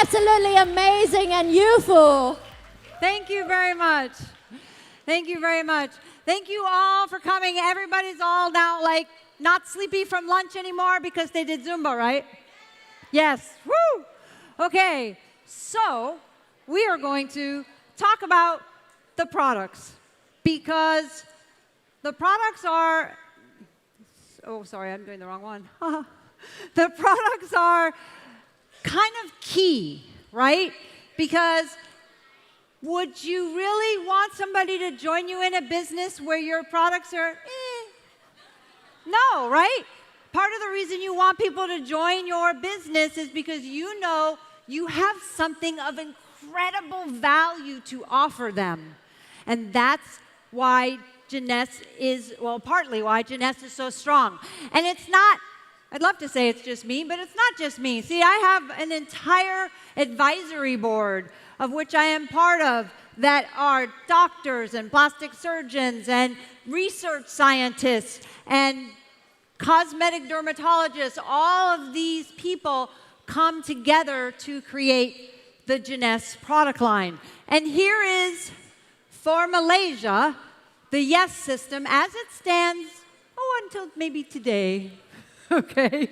absolutely amazing and youthful. Thank you very much. Thank you very much. Thank you all for coming. Everybody's all now like not sleepy from lunch anymore because they did Zumba, right? Yes. Woo! Okay, so we are going to talk about the products because the products are, oh, sorry, I'm doing the wrong one. The products are kind of key, right? Because would you really want somebody to join you in a business where your products are No, right? Part of the reason you want people to join your business is because you know you have something of incredible value to offer them. And that's why Jeunesse is, well, partly why Jeunesse is so strong. And it's not, I'd love to say it's just me, but it's not just me. See, I have an entire advisory board of which I am part of that are doctors and plastic surgeons and research scientists and cosmetic dermatologists. All of these people come together to create the Jeunesse product line. And here is, for Malaysia, the Yes system as it stands, until maybe today. Okay.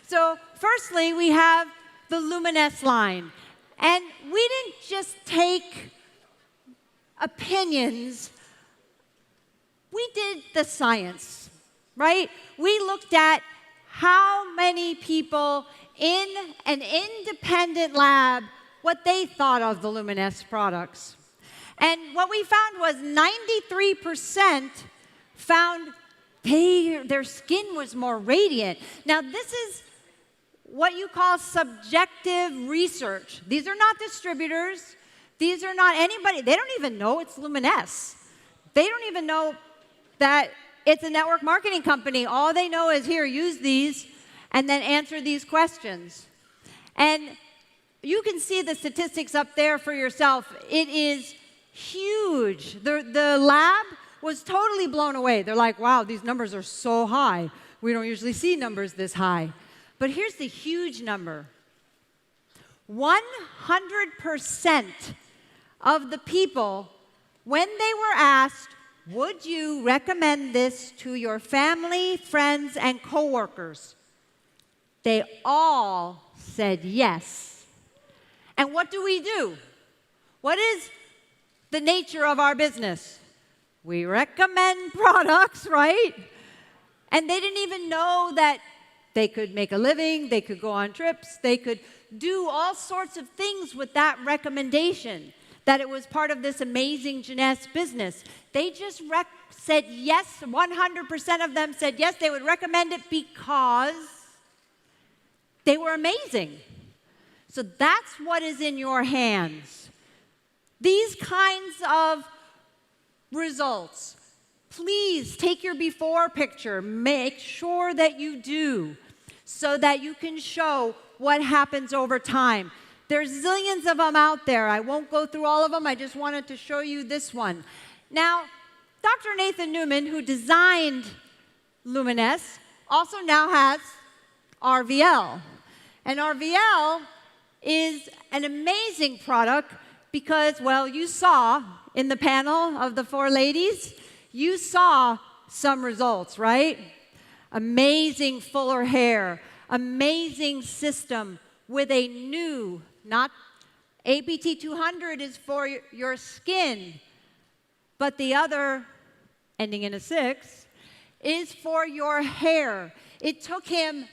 So firstly, we have the Luminesse line. And we didn't just take opinions. We did the science, right? We looked at how many people in an independent lab, what they thought of the Luminesse products. And what we found was 93% found their skin was more radiant. Now, this is what you call subjective research. These are not distributors. These are not anybody. They don't even know it's Luminesse. They don't even know that it's a network marketing company. All they know is, here, use these, and then answer these questions. And you can see the statistics up there for yourself. It is huge. The lab was totally blown away. They're like, wow, these numbers are so high. We don't usually see numbers this high. But here's the huge number. 100% of the people, when they were asked, would you recommend this to your family, friends, and coworkers? They all said yes. And what do? What is the nature of our business? We recommend products, right? And they didn't even know that they could make a living, they could go on trips, they could do all sorts of things with that recommendation, that it was part of this amazing Jeunesse business. They just said yes. 100% of them said yes, they would recommend it because they were amazing. So that's what is in your hands. These kinds of results. Please take your before picture. Make sure that you do so that you can show what happens over time. There's zillions of them out there. I won't go through all of them. I just wanted to show you this one. Now, Dr. Nathan Newman, who designed Luminesse, also now has RVL. And RVL is an amazing product because, well, you saw in the panel of the four ladies, you saw some results, right? Amazing fuller hair, amazing system with a new, not APT 200 is for your skin, but the other, ending in a 6, is for your hair. It took him,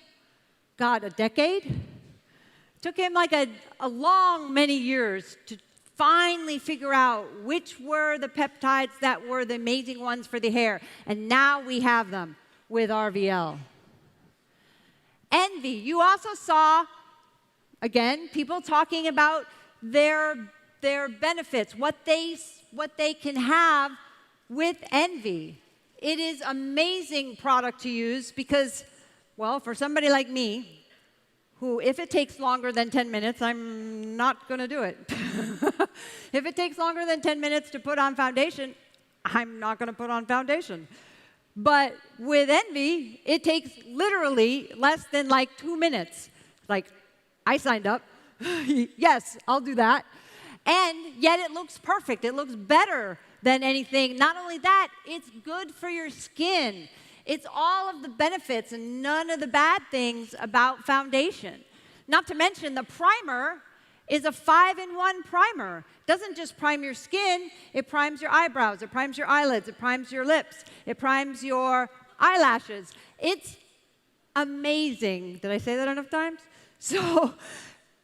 a decade? It took him like a long many years to finally figure out which were the peptides that were the amazing ones for the hair. And now we have them with RVL. Envy. You also saw, again, people talking about their benefits, what they can have with Envy. It is amazing product to use because, well, for somebody like me, who, if it takes longer than 10 minutes, I'm not going to do it. If it takes longer than 10 minutes to put on foundation, I'm not going to put on foundation. But with Envy, it takes literally less than like 2 minutes. Like, I signed up Yes, I'll do that. And yet it looks perfect. It looks better than anything. Not only that, it's good for your skin. It's all of the benefits and none of the bad things about foundation. Not to mention the primer is a 5-in-1 primer. It doesn't just prime your skin, it primes your eyebrows, it primes your eyelids, it primes your lips, it primes your eyelashes. It's amazing. Did I say that enough times? So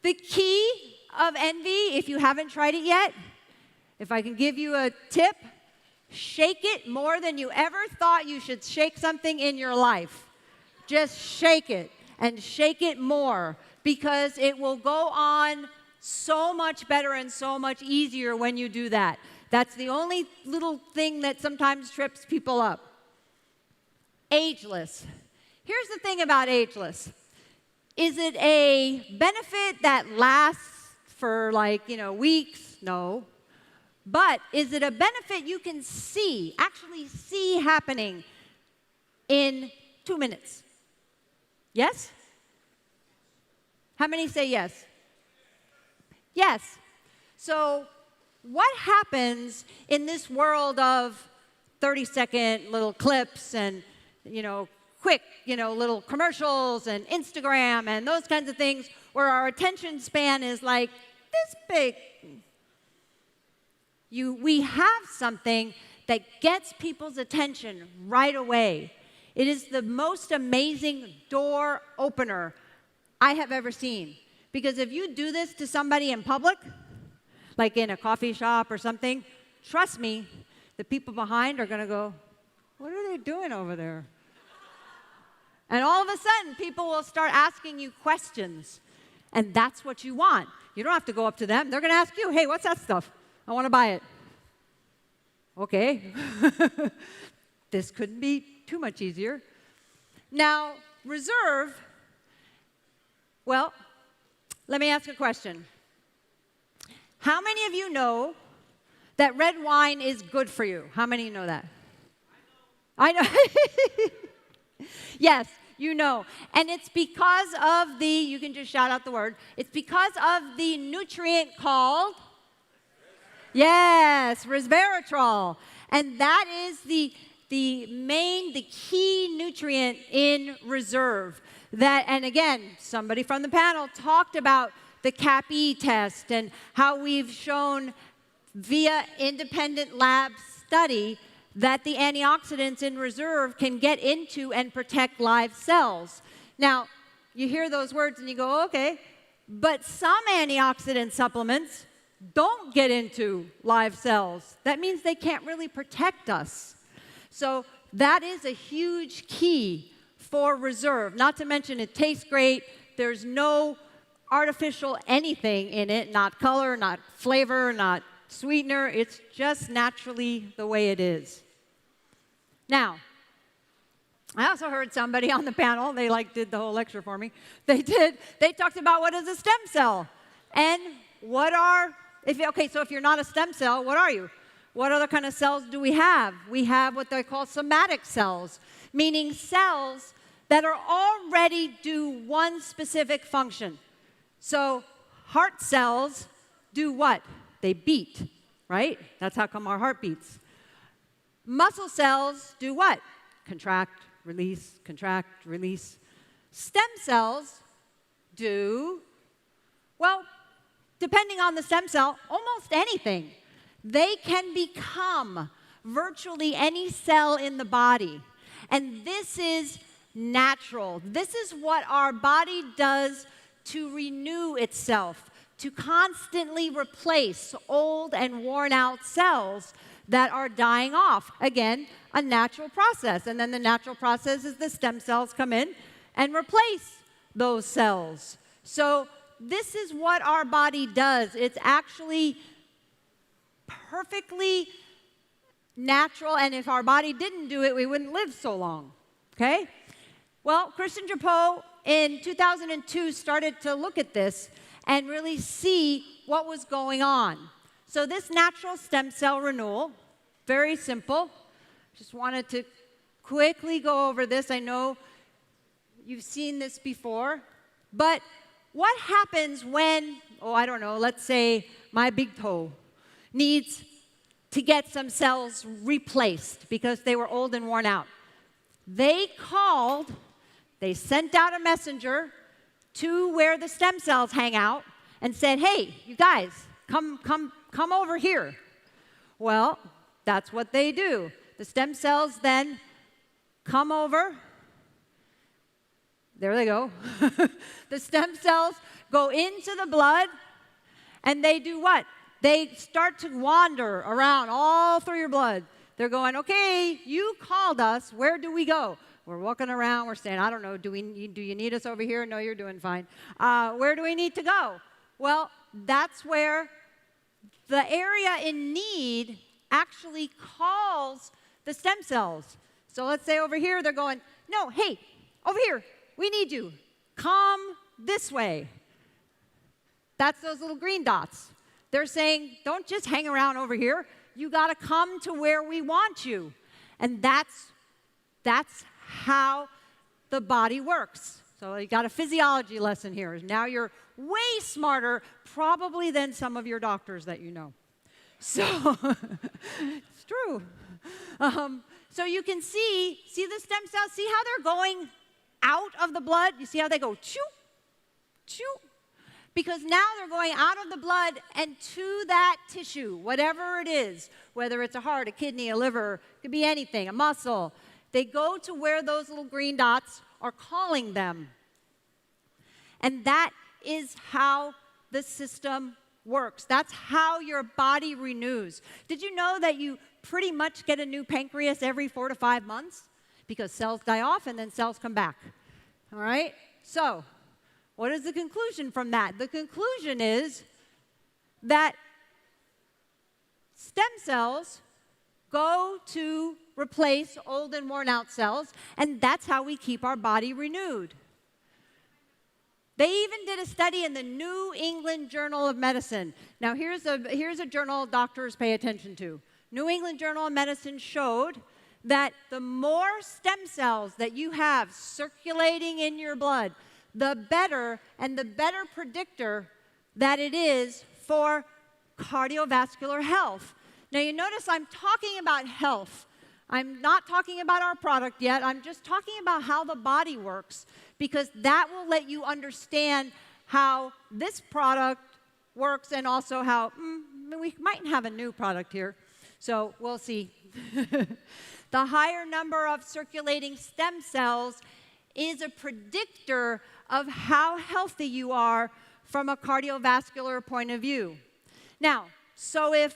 the key of envy, if you haven't tried it yet, if I can give you a tip, shake it more than you ever thought you should shake something in your life. Just shake it and shake it more because it will go on so much better and so much easier when you do that. That's the only little thing that sometimes trips people up. Ageless. Here's the thing about ageless. Is it a benefit that lasts for weeks? No. But is it a benefit you can actually see happening in 2 minutes? Yes? How many say yes? Yes. So what happens in this world of 30-second little clips and, quick, little commercials and Instagram and those kinds of things where our attention span is like this big? We have something that gets people's attention right away. It is the most amazing door opener I have ever seen. Because if you do this to somebody in public, like in a coffee shop or something, trust me, the people behind are going to go, what are they doing over there? And all of a sudden, people will start asking you questions. And that's what you want. You don't have to go up to them. They're going to ask you, hey, what's that stuff? I want to buy it. Okay. This couldn't be too much easier. Now, reserve, well, let me ask a question. How many of you know that red wine is good for you? How many know that? I know. Yes, you know. And it's because of you can just shout out the word, it's because of the nutrient called, yes, resveratrol. And that is the key nutrient in reserve. And again, somebody from the panel talked about the CAP-E test and how we've shown via independent lab study that the antioxidants in reserve can get into and protect live cells. Now, you hear those words and you go, okay, but some antioxidant supplements don't get into live cells. That means they can't really protect us. So that is a huge key for reserve. Not to mention it tastes great. There's no artificial anything in it, not color, not flavor, not sweetener. It's just naturally the way it is. Now, I also heard somebody on the panel, they did the whole lecture for me. They talked about what is a stem cell and so if you're not a stem cell, what are you? What other kind of cells do we have? We have what they call somatic cells, meaning cells that are already do one specific function. So heart cells do what? They beat, right? That's how come our heart beats. Muscle cells do what? Contract, release, contract, release. Stem cells do, well, depending on the stem cell, almost anything. They can become virtually any cell in the body. And this is natural. This is what our body does to renew itself, to constantly replace old and worn out cells that are dying off. Again, a natural process. And then the natural process is the stem cells come in and replace those cells. So this is what our body does. It's actually perfectly natural, and if our body didn't do it, we wouldn't live so long, okay? Well, Christian Drapeau in 2002 started to look at this and really see what was going on. So this natural stem cell renewal, very simple. Just wanted to quickly go over this. I know you've seen this before, but what happens when, I don't know, let's say my big toe needs to get some cells replaced because they were old and worn out. They sent out a messenger to where the stem cells hang out and said, hey, you guys, come over here. Well, that's what they do. The stem cells then come over. There they go. The stem cells go into the blood, and they do what? They start to wander around all through your blood. They're going, okay, you called us. Where do we go? We're walking around. We're saying, I don't know, do you need us over here? No, you're doing fine. Where do we need to go? Well, that's where the area in need actually calls the stem cells. So let's say over here, they're going, no, hey, over here, we need you. Come this way. That's those little green dots. They're saying, don't just hang around over here. You got to come to where we want you. And that's how the body works. So you got a physiology lesson here. Now you're way smarter probably than some of your doctors that you know. So it's true. So you can see the stem cells, see how they're going out of the blood? You see how they go choo, choo? Because now they're going out of the blood and to that tissue, whatever it is, whether it's a heart, a kidney, a liver, it could be anything, a muscle. They go to where those little green dots are calling them. And that is how the system works. That's how your body renews. Did you know that you pretty much get a new pancreas every 4 to 5 months? Because cells die off and then cells come back. All right? So, what is the conclusion from that? The conclusion is that stem cells go to replace old and worn out cells, and that's how we keep our body renewed. They even did a study in the New England Journal of Medicine. Now, here's a journal doctors pay attention to. New England Journal of Medicine showed that the more stem cells that you have circulating in your blood, the better predictor that it is for cardiovascular health. Now, you notice I'm talking about health. I'm not talking about our product yet. I'm just talking about how the body works, because that will let you understand how this product works and also how we might have a new product here. So we'll see. The higher number of circulating stem cells is a predictor of how healthy you are from a cardiovascular point of view. Now, so if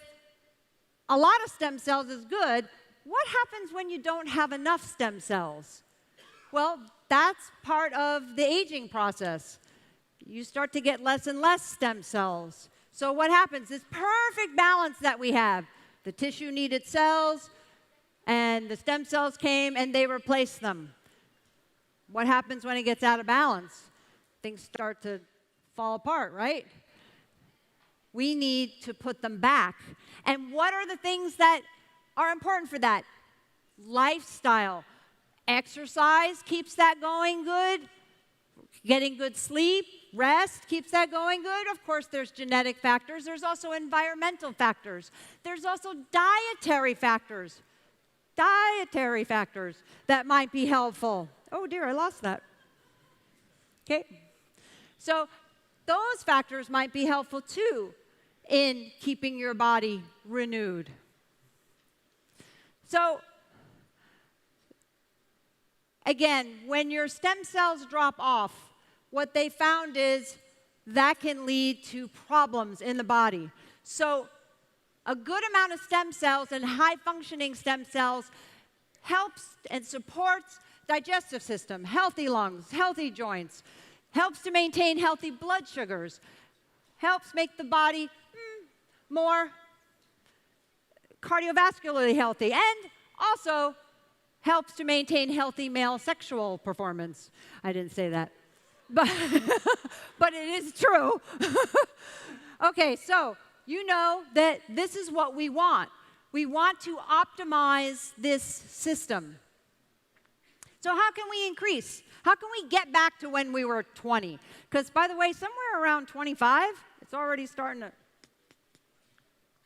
a lot of stem cells is good, what happens when you don't have enough stem cells? Well, that's part of the aging process. You start to get less and less stem cells. So what happens? This perfect balance that we have, the tissue needed cells, and the stem cells came and they replaced them. What happens when it gets out of balance? Things start to fall apart, right? We need to put them back. And what are the things that are important for that? Lifestyle. Exercise keeps that going good. Getting good sleep, rest keeps that going good. Of course, there's genetic factors. There's also environmental factors. There's also dietary factors. Dietary factors that might be helpful. Oh dear, I lost that. Okay. So those factors might be helpful too in keeping your body renewed. So again, when your stem cells drop off, what they found is that can lead to problems in the body. So a good amount of stem cells and high-functioning stem cells helps and supports digestive system, healthy lungs, healthy joints, helps to maintain healthy blood sugars, helps make the body more cardiovascularly healthy, and also helps to maintain healthy male sexual performance. I didn't say that, but it is true. Okay, so you know that this is what we want. We want to optimize this system. So how can we increase? How can we get back to when we were 20? Because, by the way, somewhere around 25, it's already starting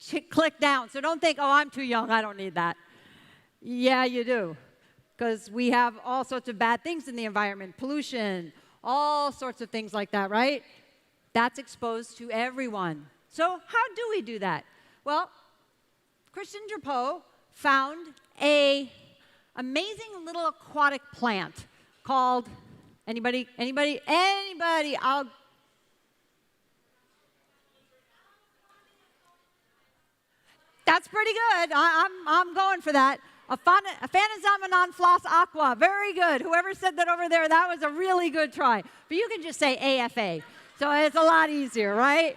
to click down. So don't think, oh, I'm too young, I don't need that. Yeah, you do. Because we have all sorts of bad things in the environment, pollution, all sorts of things like that, right? That's exposed to everyone. So how do we do that? Well, Christian Drapeau found an amazing little aquatic plant called, anybody? That's pretty good. I'm going for that. Aphanizomenon floss aqua. Very good. Whoever said that over there, that was a really good try. But you can just say AFA. So it's a lot easier, right?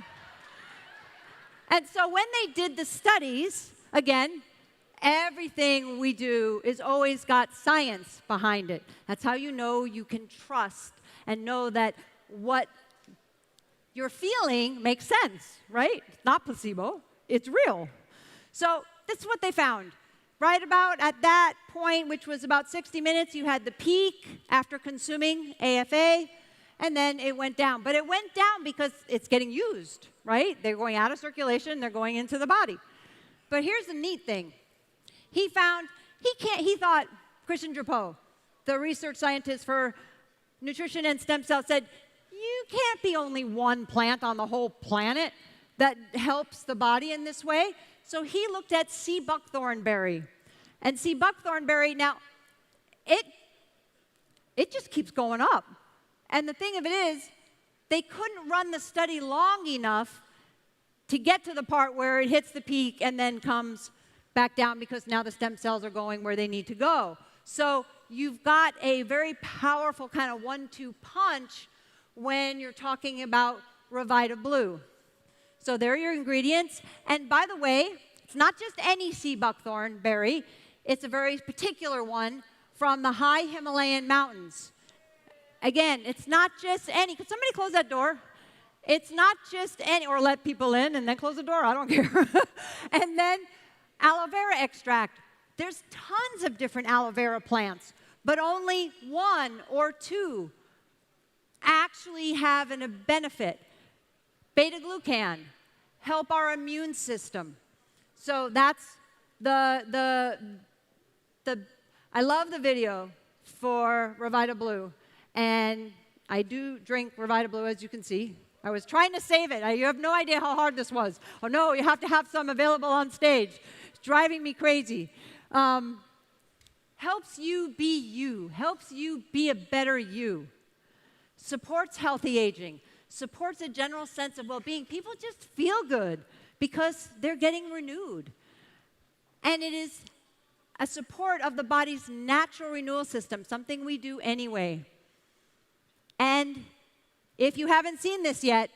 And so when they did the studies, again, everything we do is always got science behind it. That's how you know you can trust and know that what you're feeling makes sense, right? It's not placebo. It's real. So this is what they found. Right about at that point, which was about 60 minutes, you had the peak after consuming AFA, and then it went down. But it went down because it's getting used, right? They're going out of circulation, they're going into the body. But here's the neat thing. He thought, Christian Drapeau, the research scientist for nutrition and stem cells, said, you can't be only one plant on the whole planet that helps the body in this way. So he looked at sea buckthorn berry. And sea buckthorn berry, now, it just keeps going up. And the thing of it is, they couldn't run the study long enough to get to the part where it hits the peak and then comes back down because now the stem cells are going where they need to go. So you've got a very powerful kind of 1-2 punch when you're talking about Revita Blue. So there are your ingredients. And by the way, it's not just any sea buckthorn berry. It's a very particular one from the high Himalayan mountains. Again, it's not just any. Could somebody close that door? It's not just any, or let people in and then close the door. I don't care. And then aloe vera extract. There's tons of different aloe vera plants, but only 1 or 2 actually have a benefit. Beta-glucan, help our immune system. So that's I love the video for Revita Blue, and I do drink Revita Blue, as you can see. I was trying to save it. You have no idea how hard this was. Oh no, you have to have some available on stage. It's driving me crazy. Helps you be you, helps you be a better you. Supports healthy aging, supports a general sense of well-being. People just feel good because they're getting renewed. And it is a support of the body's natural renewal system, something we do anyway. And if you haven't seen this yet,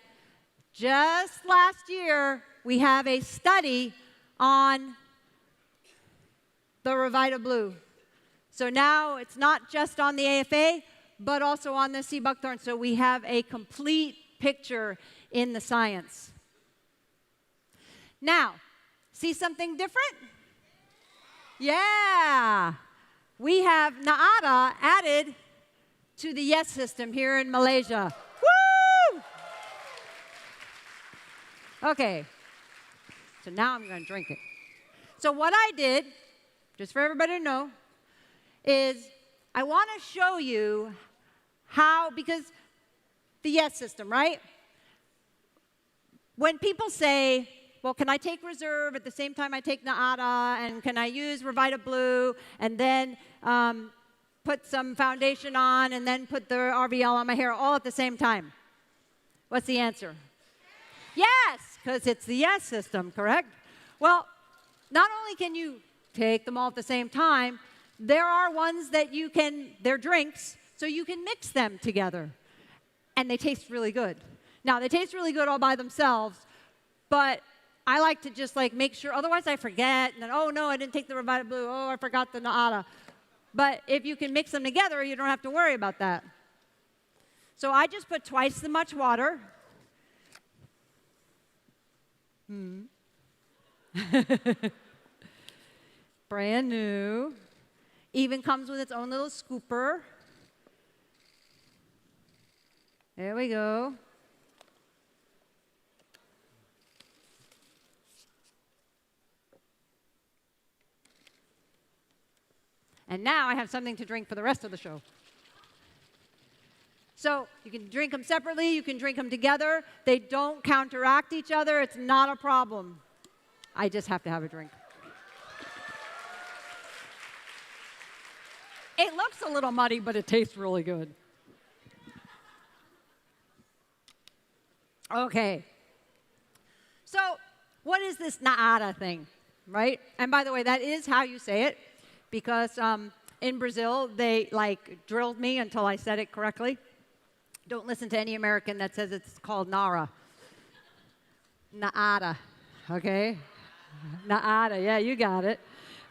just last year, we have a study on the Revita Blue. So now it's not just on the AFA, but also on the sea buckthorn. So we have a complete picture in the science. Now, see something different? Yeah. We have Naara added to the Yes system here in Malaysia. Woo! Okay. So now I'm going to drink it. So what I did, just for everybody to know, is I want to show you how, because the Yes system, right? When people say, well, can I take Reserve at the same time I take Naara, and can I use Revita Blue, and then put some foundation on, and then put the RVL on my hair all at the same time? What's the answer? Yes, because it's the Yes system, correct? Well, not only can you take them all at the same time, there are ones that you can, they're drinks, so you can mix them together. And they taste really good. Now, they taste really good all by themselves, but I like to just like make sure, otherwise I forget, and then, oh no, I didn't take the Revita Blue, oh, I forgot the Naara. But if you can mix them together, you don't have to worry about that. So I just put twice the much water. Brand new. Even comes with its own little scooper. There we go. And now I have something to drink for the rest of the show. So you can drink them separately, you can drink them together. They don't counteract each other. It's not a problem. I just have to have a drink. It looks a little muddy, but it tastes really good. Okay. So what is this Naara thing, right? And by the way, that is how you say it, because in Brazil, they drilled me until I said it correctly. Don't listen to any American that says it's called Naara. Naara, okay? Naara, yeah, you got it.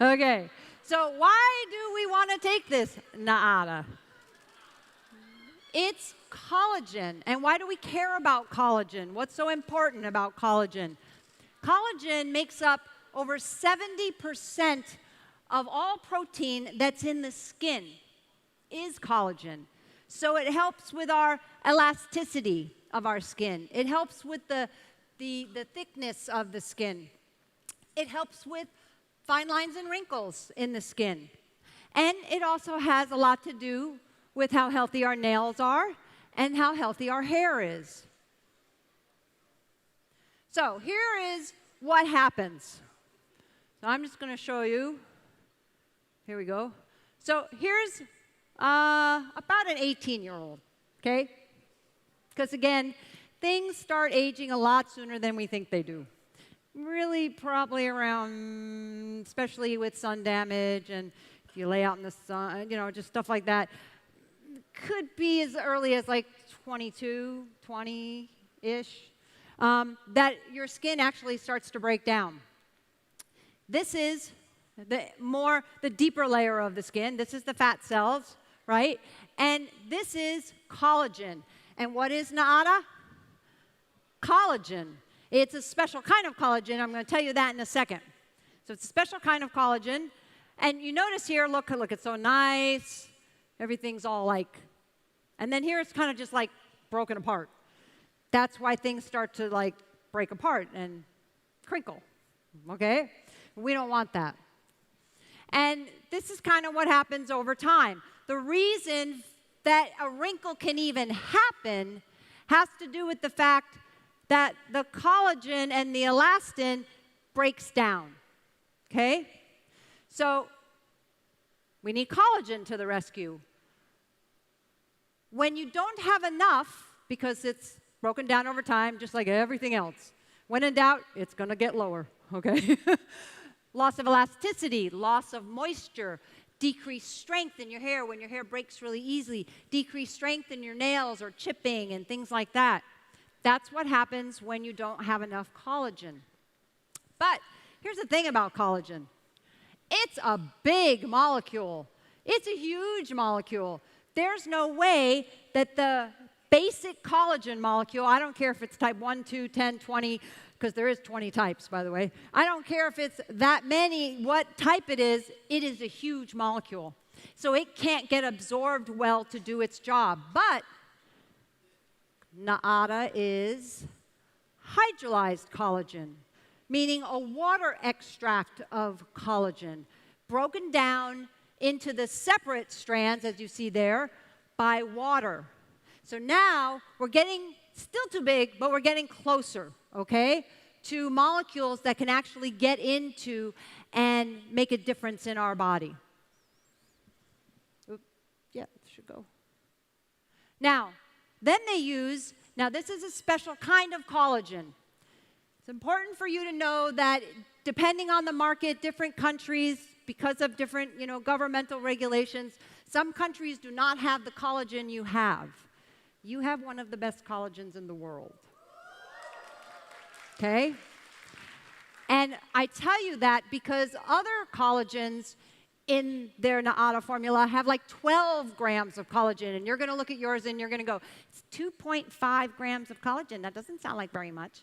Okay, so why do we want to take this Naara? It's collagen. And why do we care about collagen? What's so important about collagen? Collagen makes up over 70% of all protein that's in the skin is collagen. So it helps with our elasticity of our skin. It helps with the thickness of the skin. It helps with fine lines and wrinkles in the skin. And it also has a lot to do with how healthy our nails are and how healthy our hair is. So here is what happens. So I'm just going to show you. Here we go. So here's about an 18-year-old, okay? Because again, things start aging a lot sooner than we think they do. Really probably around, especially with sun damage and if you lay out in the sun, just stuff like that. Could be as early as like 22, 20-ish, that your skin actually starts to break down. This is the deeper layer of the skin. This is the fat cells, right? And this is collagen. And what is Naara? Collagen. It's a special kind of collagen. I'm going to tell you that in a second. So it's a special kind of collagen. And you notice here, look, it's so nice. Everything's all and then here it's kind of just broken apart. That's why things start to break apart and crinkle, okay? We don't want that. And this is kind of what happens over time. The reason that a wrinkle can even happen has to do with the fact that the collagen and the elastin breaks down, okay? So we need collagen to the rescue. When you don't have enough, because it's broken down over time, just like everything else, when in doubt, it's going to get lower, okay? Loss of elasticity, loss of moisture, decreased strength in your hair when your hair breaks really easily, decreased strength in your nails or chipping and things like that. That's what happens when you don't have enough collagen. But here's the thing about collagen. It's a big molecule. It's a huge molecule. There's no way that the basic collagen molecule, I don't care if it's type 1, 2, 10, 20, because there is 20 types, by the way. I don't care if it's that many, what type it is a huge molecule. So it can't get absorbed well to do its job. But Naara is hydrolyzed collagen, meaning a water extract of collagen, broken down into the separate strands, as you see there, by water. So now we're getting, still too big, but we're getting closer, okay, to molecules that can actually get into and make a difference in our body. Oop, yeah, it should go. Now, then they use, now this is a special kind of collagen. It's important for you to know that depending on the market, different countries, because of different, governmental regulations, some countries do not have the collagen you have. You have one of the best collagens in the world. Okay? And I tell you that because other collagens in their Naara formula have 12 grams of collagen. And you're going to look at yours and you're going to go, it's 2.5 grams of collagen. That doesn't sound like very much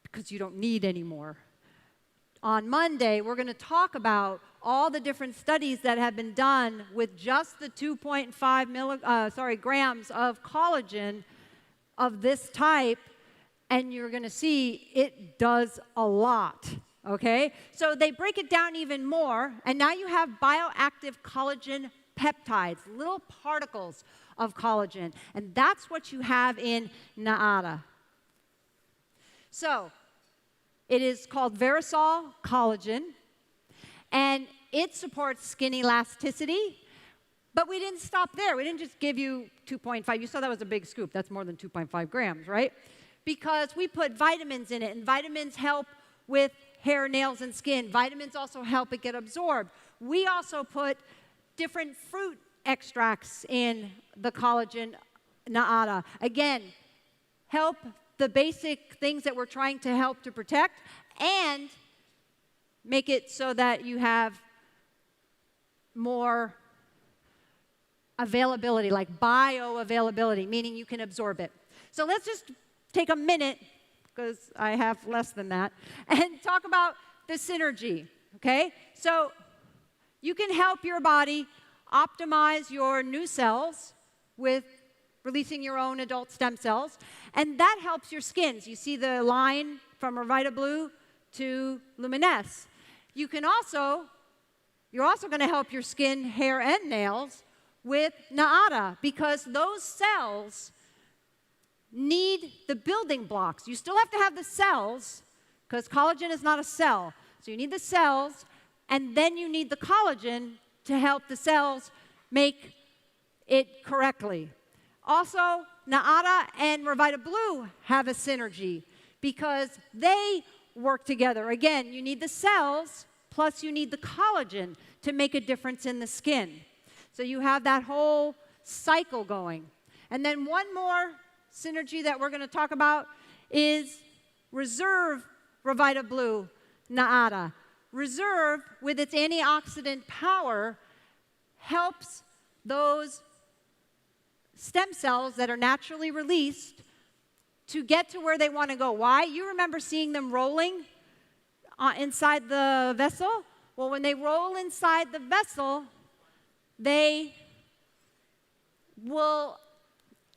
because you don't need any more. on Monday, we're going to talk about all the different studies that have been done with just the 2.5 grams of collagen of this type, and you're going to see it does a lot, okay? So they break it down even more, and now you have bioactive collagen peptides, little particles of collagen, and that's what you have in Naara. So it is called Verisol collagen, and it supports skin elasticity. But we didn't stop there. We didn't just give you 2.5. You saw that was a big scoop. That's more than 2.5 grams, right? Because we put vitamins in it, and vitamins help with hair, nails, and skin. Vitamins also help it get absorbed. We also put different fruit extracts in the collagen Naara. Again, help the basic things that we're trying to help to protect and make it so that you have more availability, like bioavailability, meaning you can absorb it. So let's just take a minute, because I have less than that, and talk about the synergy, okay? So you can help your body optimize your new cells with releasing your own adult stem cells, and that helps your skin. So you see the line from Revita Blue to Luminesce. You're also going to help your skin, hair, and nails with Naara, because those cells need the building blocks. You still have to have the cells, because collagen is not a cell. So you need the cells, and then you need the collagen to help the cells make it correctly. Also, Naara and Revita Blue have a synergy because they work together. Again, you need the cells, plus you need the collagen to make a difference in the skin. So you have that whole cycle going. And then one more synergy that we're going to talk about is Reserve Revita Blue Naara. Reserve, with its antioxidant power, helps those stem cells that are naturally released to get to where they want to go. Why? You remember seeing them rolling inside the vessel? Well, when they roll inside the vessel, they will,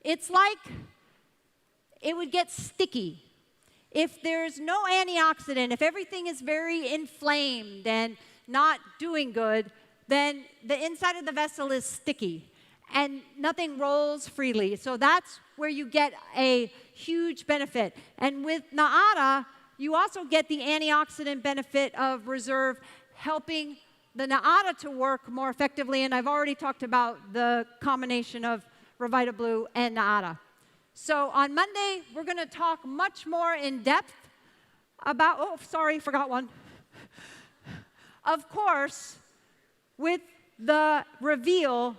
it's like it would get sticky. If there's no antioxidant, if everything is very inflamed and not doing good, then the inside of the vessel is sticky and nothing rolls freely. So that's where you get a huge benefit. And with Naara, you also get the antioxidant benefit of Reserve, helping the Naara to work more effectively. And I've already talked about the combination of Revita Blue and Naara. So on Monday, we're going to talk much more in depth about, oh, sorry, forgot one. Of course, with the reveal,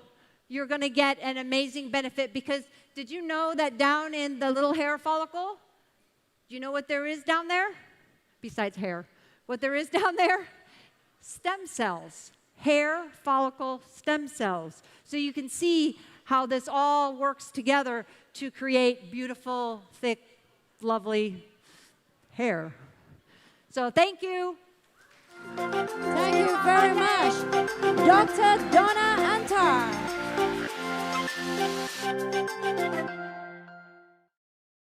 you're going to get an amazing benefit, because did you know that down in the little hair follicle, do you know what there is down there? Besides hair. What there is down there? Stem cells. Hair follicle stem cells. So you can see how this all works together to create beautiful, thick, lovely hair. So thank you. Thank you very much, Dr. Donna Antarr.